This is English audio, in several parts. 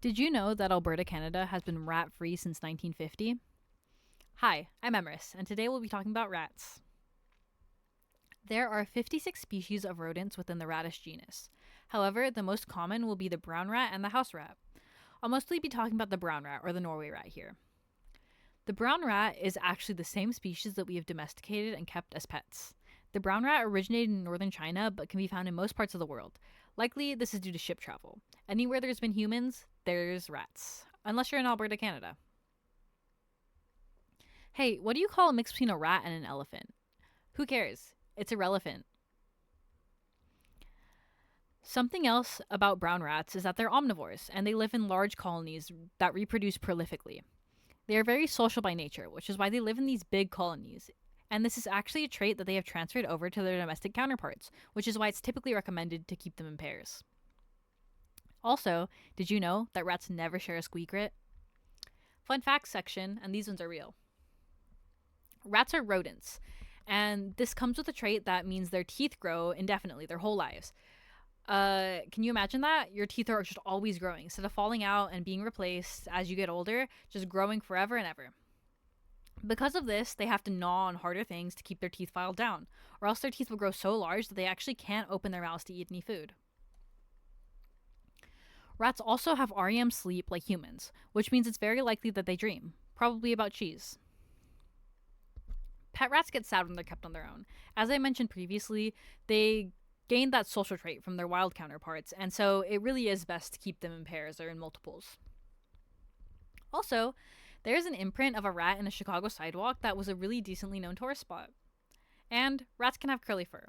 Did you know that Alberta, Canada has been rat free since 1950? Hi, I'm Emeris, and today we'll be talking about rats. There are 56 species of rodents within the ratish genus. However, the most common will be the brown rat and the house rat. I'll mostly be talking about the brown rat or the Norway rat here. The brown rat is actually the same species that we have domesticated and kept as pets. The brown rat originated in northern China but can be found in most parts of the world. Likely, this is due to ship travel. Anywhere there's been humans, there's rats. Unless you're in Alberta, Canada. Hey, what do you call a mix between a rat and an elephant? Who cares? It's irrelevant. Something else about brown rats is that they're omnivores and they live in large colonies that reproduce prolifically. They are very social by nature, which is why they live in these big colonies. And this is actually a trait that they have transferred over to their domestic counterparts, which is why it's typically recommended to keep them in pairs. Also, did you know that rats never share a squeak Fun facts section, and these ones are real. Rats are rodents, and this comes with a trait that means their teeth grow indefinitely, their whole lives. Can you imagine that? Your teeth are just always growing instead of falling out and being replaced as you get older, just growing forever and ever. Because of this, they have to gnaw on harder things to keep their teeth filed down, or else their teeth will grow so large that they actually can't open their mouths to eat any food. Rats also have REM sleep like humans, which means it's very likely that they dream, probably about cheese. Pet rats get sad when they're kept on their own. As I mentioned previously, they gained that social trait from their wild counterparts, and so it really is best to keep them in pairs or in multiples. Also, there's an imprint of a rat in a Chicago sidewalk that was a really decently known tourist spot. And rats can have curly fur.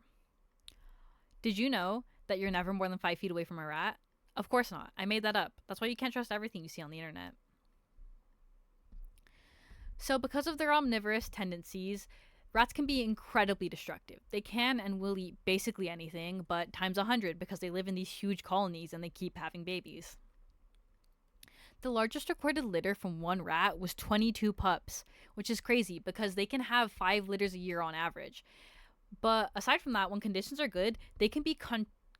Did you know that you're never more than 5 feet away from a rat? Of course not. I made that up. That's why you can't trust everything you see on the internet. So, because of their omnivorous tendencies, rats can be incredibly destructive. They can and will eat basically anything, but times 100 because they live in these huge colonies and they keep having babies. The largest recorded litter from one rat was 22 pups, which is crazy because they can have 5 litters a year on average. But aside from that, when conditions are good, they can be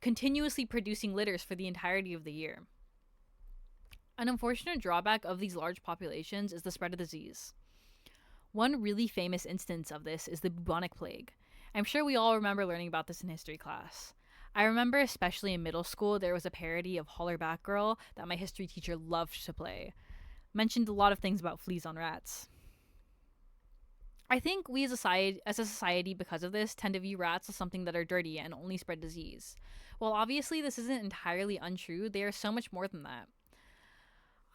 continuously producing litters for the entirety of the year. An unfortunate drawback of these large populations is the spread of disease. One really famous instance of this is the bubonic plague. I'm sure we all remember learning about this in history class. I remember especially in middle school there was a parody of Hollerback Girl that my history teacher loved to play. Mentioned a lot of things about fleas on rats. I think we as a society, because of this, tend to view rats as something that are dirty and only spread disease. While obviously this isn't entirely untrue, they are so much more than that.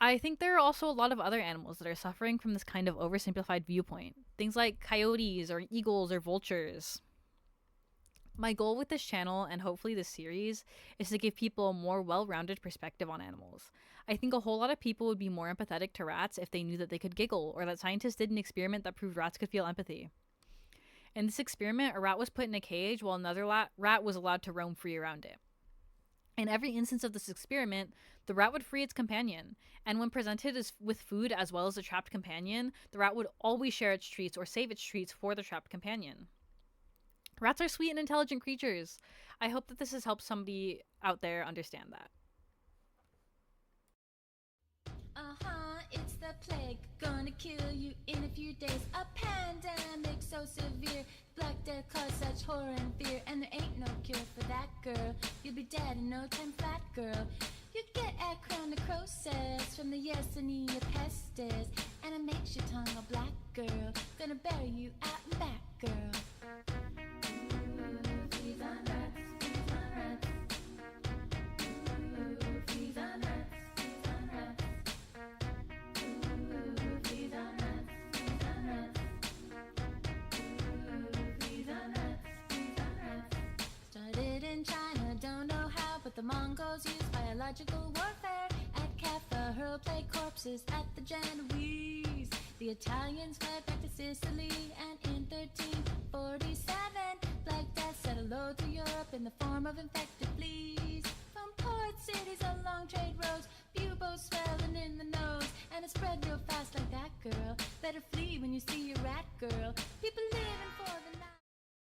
I think there are also a lot of other animals that are suffering from this kind of oversimplified viewpoint. Things like coyotes or eagles or vultures. My goal with this channel and hopefully this series is to give people a more well rounded perspective on animals. I think a whole lot of people would be more empathetic to rats if they knew that they could giggle or that scientists did an experiment that proved rats could feel empathy. In this experiment, a rat was put in a cage while another rat was allowed to roam free around it. In every instance of this experiment, the rat would free its companion, and when presented with food as well as a trapped companion, the rat would always share its treats or save its treats for the trapped companion. Rats are sweet and intelligent creatures. I hope that this has helped somebody out there understand that. It's the plague, gonna kill you in a few days. A pandemic so severe, Black Death caused such horror and fear, and there ain't no cure for that, girl. You'll be dead in no time flat, girl. You get acrown necrosis from the Yersinia pestis, and it makes your tongue a black, girl. Gonna bury you out and back, girl. Fleas on rats, fleas on rats. Fleas on rats, fleas on rats. Fleas on rats, fleas on rats. Fleas on rats, fleas on rats. Started in China, don't know how, but the Mongols used biological warfare. At Kaffa, hurl plague corpses at the Genoese. The Italians fled back to Sicily, and in 1347, Black Death set a load to Europe in the form of infected fleas. From port cities along trade roads, buboes swelling in the nose, and it spread real fast like that, girl. Better flee when you see a rat, girl. People living for the night.